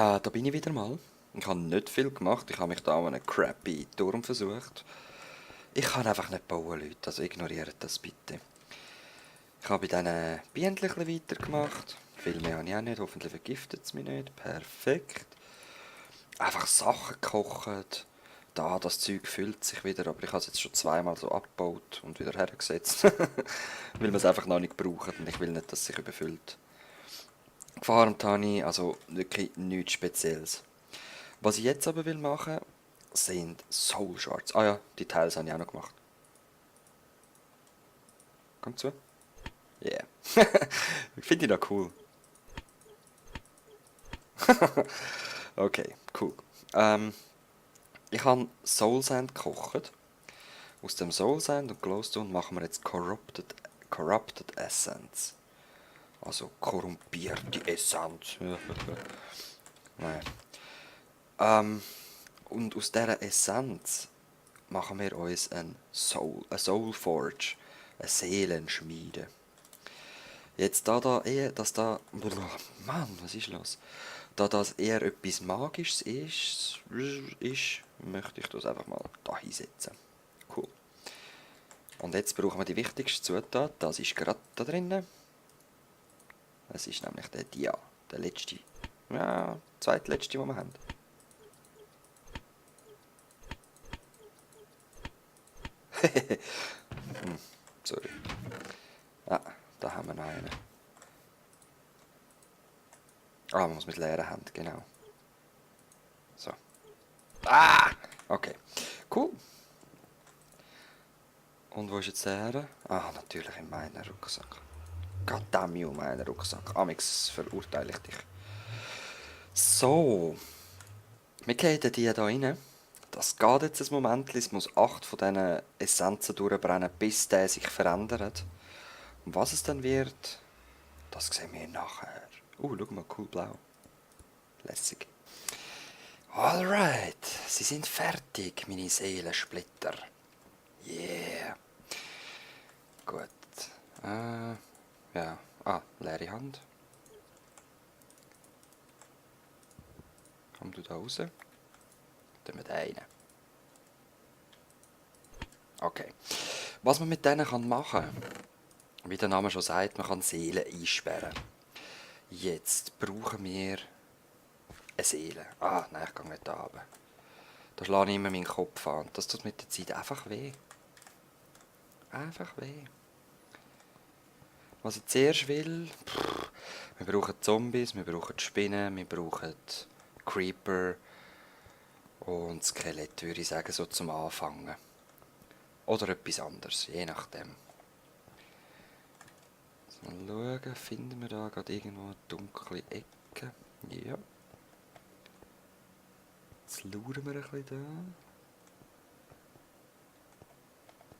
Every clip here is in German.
Da bin ich wieder mal. Ich habe nicht viel gemacht. Ich habe mich da an einem crappy Turm versucht. Ich kann einfach nicht bauen, Leute. Also ignoriert das bitte. Ich habe bei diesen Bienen weitergemacht. Viel mehr habe ich auch nicht. Hoffentlich vergiftet es mich nicht. Perfekt. Einfach Sachen gekocht. Da, das Zeug füllt sich wieder, aber ich habe es jetzt schon zweimal so abgebaut und wieder hergesetzt. Weil man es einfach noch nicht braucht und ich will nicht, dass es sich überfüllt. Gefarmt habe ich also wirklich nichts Spezielles. Was ich jetzt aber will machen, sind Soul Shards. Ah ja, die Teils habe ich auch noch gemacht. Kommt zu? Yeah. Finde ich noch cool. Okay, cool. Ähm, Ich habe Soul Sand gekocht. Aus dem Soul Sand und Glowstone machen wir jetzt Corrupted Essence. Also korrumpierte Essenz. Nein. Und aus dieser Essenz machen wir uns eine Soul Forge, eine Seelenschmiede. Jetzt da eher, dass da, Mann, was ist los? Da das eher etwas Magisches ist, möchte ich das einfach mal da hinsetzen. Cool. Und jetzt brauchen wir die wichtigste Zutat, das ist gerade da drinnen. Es ist nämlich der Dia, der letzte, ja, zweitletzte, den wir haben. Sorry. Ah, da haben wir noch einen. Ah, man muss mit leeren Händen, genau. So. Ah! Okay. Cool. Und wo ist jetzt der her? Ah, natürlich in meinem Rucksack. Goddammit, meinen Rucksack. Amix verurteile ich dich. So. Wir gehen die hier rein. Das geht jetzt ein Moment. Es muss 8 von diesen Essenzen durchbrennen, bis der sich verändert. Und was es dann wird, das sehen wir nachher. Schau mal, cool blau. Lässig. Alright, sie sind fertig, meine Seelensplitter. Yeah. Gut. Ja. Ah, leere Hand. Komm du da raus. Tun wir den rein. Okay. Was man mit denen machen kann, wie der Name schon sagt, man kann Seelen einsperren. Jetzt brauchen wir eine Seele. Ah, nein, ich gehe nicht da runter. Da schlage ich immer meinen Kopf an. Das tut mit der Zeit einfach weh. Einfach weh. Was ich zuerst will, wir brauchen Zombies, wir brauchen Spinnen, wir brauchen Creeper und Skelett, würde ich sagen, so zum Anfangen. Oder etwas anderes, je nachdem. Mal schauen, finden wir da gerade irgendwo eine dunkle Ecke? Ja. Jetzt schauen wir ein bisschen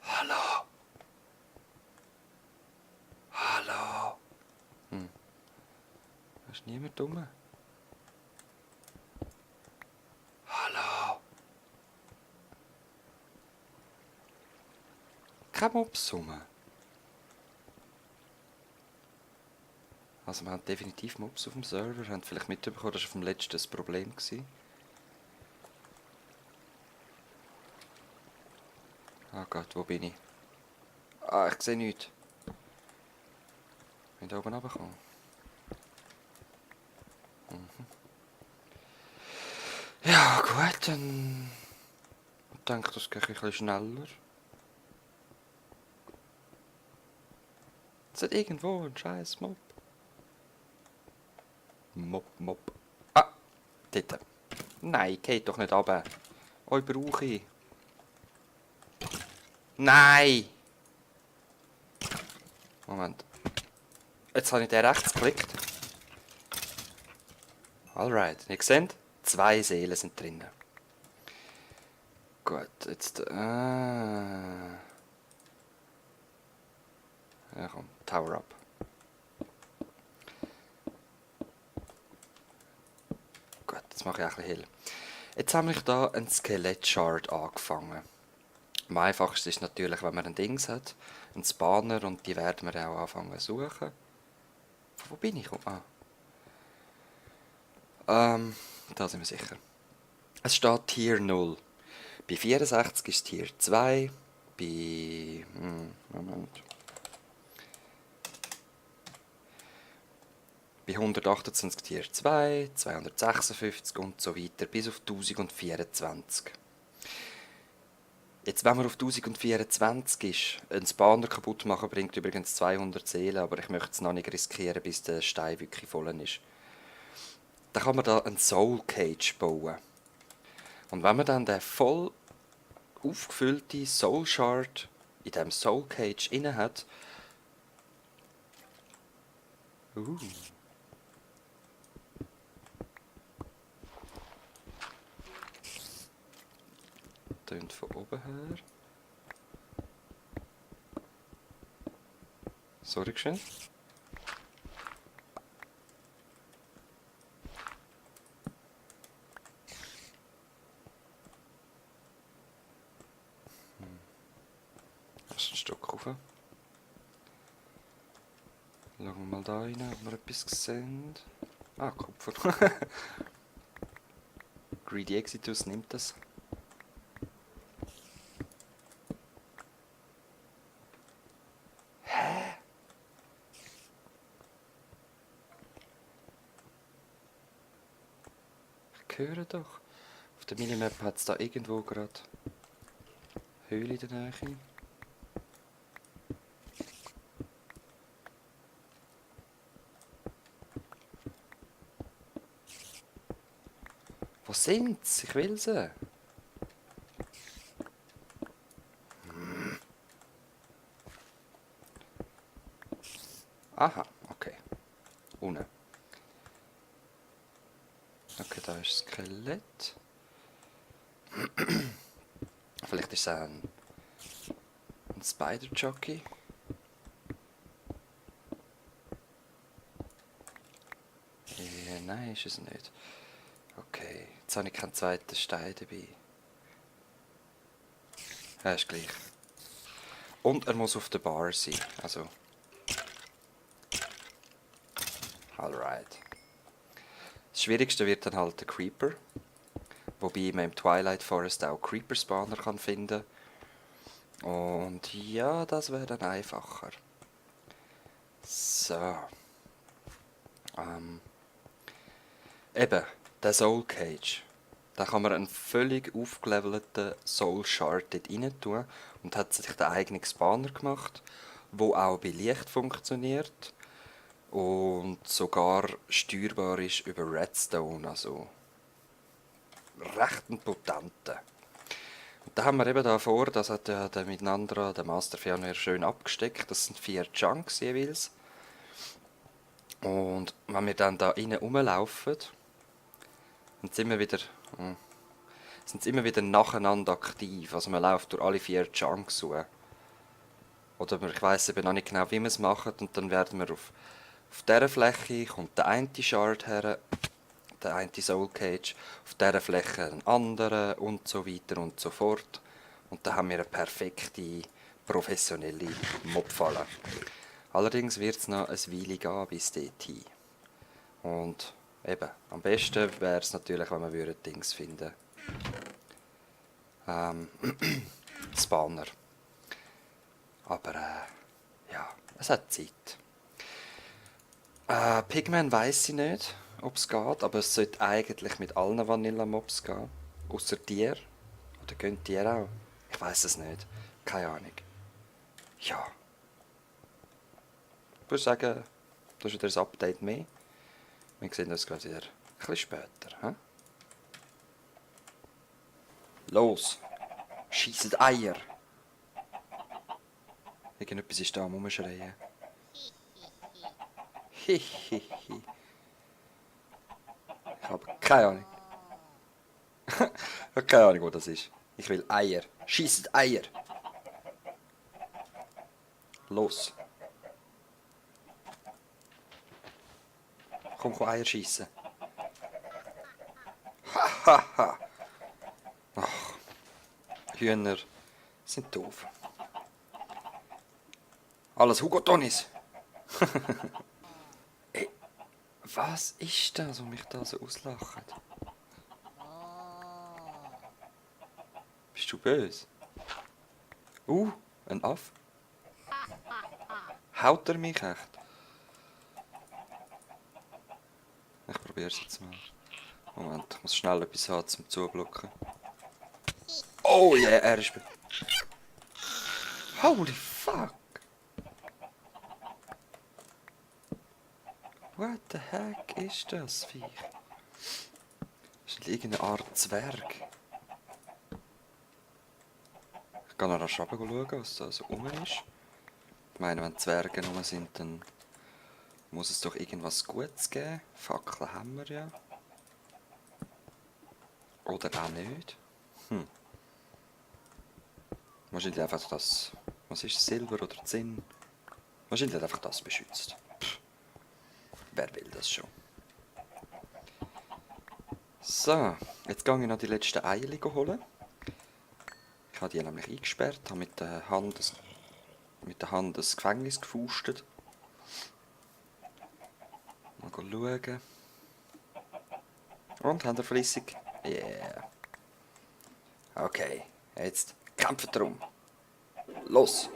da. Hallo! Hallo! Da ist niemand rum. Hallo! Kein Mops rum. Also wir haben definitiv Mobs auf dem Server. Haben vielleicht mitbekommen, das war auf dem letzten das Problem. Oh Gott, wo bin ich? Ah, ich sehe nichts. Bin da oben runtergekommen. Ja gut, dann... Ich denke, das geht ein bisschen schneller. Es hat irgendwo ein scheiß Mob. Mob. Ah, dort. Nein, geht doch nicht runter. Euch brauche ich. Nein! Moment. Jetzt habe ich den rechts geklickt. Alright, ihr seht, 2 Seelen sind drin. Gut, jetzt... Ja komm, Tower Up. Gut, jetzt mache ich auch ein bisschen hell. Jetzt haben wir hier einen Skelett-Shard angefangen. Am einfachsten ist natürlich, wenn man ein Dings hat, einen Spawner, und die werden wir auch anfangen zu suchen. Wo bin ich? Da sind wir sicher. Es steht Tier 0. Bei 64 ist Tier 2. Bei... Moment. Bei 128 Tier 2, 256 und so weiter, bis auf 1024. Jetzt, wenn man auf 1024 ist, einen Spawner kaputt machen bringt übrigens 200 Seelen, aber ich möchte es noch nicht riskieren, bis der Stein wirklich voll ist. Dann kann man da einen Soul Cage bauen. Und wenn man dann den voll aufgefüllte Soul Shard in diesem Soul Cage inne hat, tönt von oben her. Sorry, schön. Hast du ein Stück rauf? Schauen wir mal da rein, ob wir etwas sehen. Ah, Kupfer. Greedy Exitus nimmt das. Ich höre doch. Auf der Minimap hat es da irgendwo gerade Höhle in der Nähe. Wo sind sie? Ich will sie. Aha, okay. Unten. Okay, da ist das Skelett. Vielleicht ist es ein Spider-Jockey. Nein, ist es nicht. Okay, jetzt habe ich keinen zweiten Stein dabei. Ja, ist gleich. Und er muss auf der Bar sein, also... Alright. Das Schwierigste wird dann halt der Creeper. Wobei man im Twilight Forest auch Creeper-Spawner kann finden. Und ja, das wäre dann einfacher. So. Eben, der Soul Cage. Da kann man einen völlig aufgelevelten Soul Shard dort rein tun und hat sich den eigenen Spawner gemacht, wo auch bei Licht funktioniert und sogar steuerbar ist über Redstone, also recht ein potenter. Und da haben wir eben davor, das hat der miteinander, der Master Fianwer schön abgesteckt, das sind 4 Chunks jeweils. Und wenn wir dann da rein rumlaufen, dann sind sie immer wieder nacheinander aktiv. Also man läuft durch alle 4 Chunks durch. Oder ich weiss eben noch nicht genau, wie wir es machen. Und dann werden wir auf dieser Fläche kommt der eine Shard her, der eine Soul Cage, auf dieser Fläche ein anderer und so weiter und so fort. Und dann haben wir eine perfekte, professionelle Mobfalle. Allerdings wird es noch ein Weile gehen bis dorthin. Und eben, am besten wäre es natürlich, wenn wir Dings finden. Spawner. Aber ja, es hat Zeit. Pigman weiss ich nicht, ob es geht, aber es sollte eigentlich mit allen Vanilla-Mobs gehen. Außer dir. Oder könnt ihr auch? Ich weiss es nicht. Keine Ahnung. Ja. Ich würde sagen, das ist wieder ein Update mehr. Wir sehen uns gleich wieder ein bisschen später. He? Los! Scheisset Eier! Irgendetwas ist da am Rumschreien. Hihihi. Ich habe keine Ahnung. Ich habe keine Ahnung, wo das ist. Ich will Eier. Scheisset Eier! Los! Komm Eier schiessen. Hahaha! Ach, Hühner sind doof. Alles Hugo Tonis! Hey, Was ist das, was mich da so auslacht? Bist du böse? Ein Aff? Haut er mich echt? Ich probiere es jetzt mal. Moment, ich muss schnell etwas haben zum Zublocken. Oh yeah, er ist... Holy fuck! What the heck ist das Viech? Das ist irgendeine Art Zwerg. Ich kann noch rasch schauen, was da so rum ist. Ich meine, wenn Zwerge rum sind, dann muss es doch irgendwas Gutes geben. Fackeln haben wir ja. Oder auch nicht. Wahrscheinlich einfach das... Was ist Silber oder Zinn? Wahrscheinlich einfach das beschützt. Wer will das schon? So, jetzt gehe ich noch die letzten Eier holen. Ich habe die nämlich eingesperrt, habe mit der Hand das Gefängnis gefustet. Mal schauen. Und, haben wir flüssig? Yeah. Okay, jetzt kämpfen drum. Los!